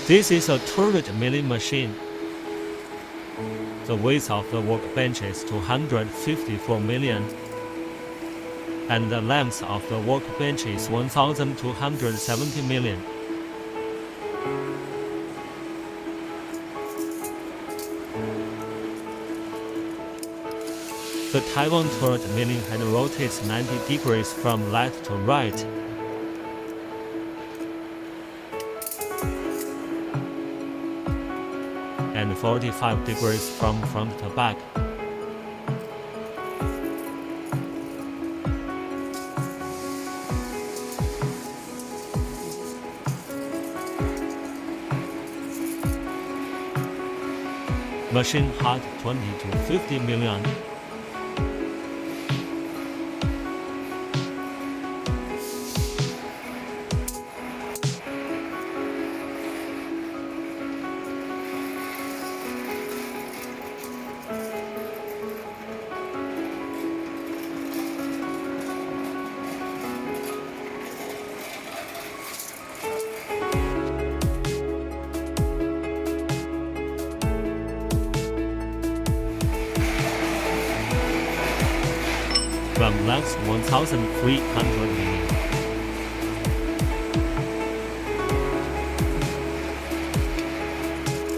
This is a turret milling machine. The weight of the workbench is 254 million, and the length of the workbench is 1,270 million. The Taiwan turret milling head rotates 90 degrees from left to right. And 45 degrees from front to back. Machine height 20 to 50 million. From length 1,300 million.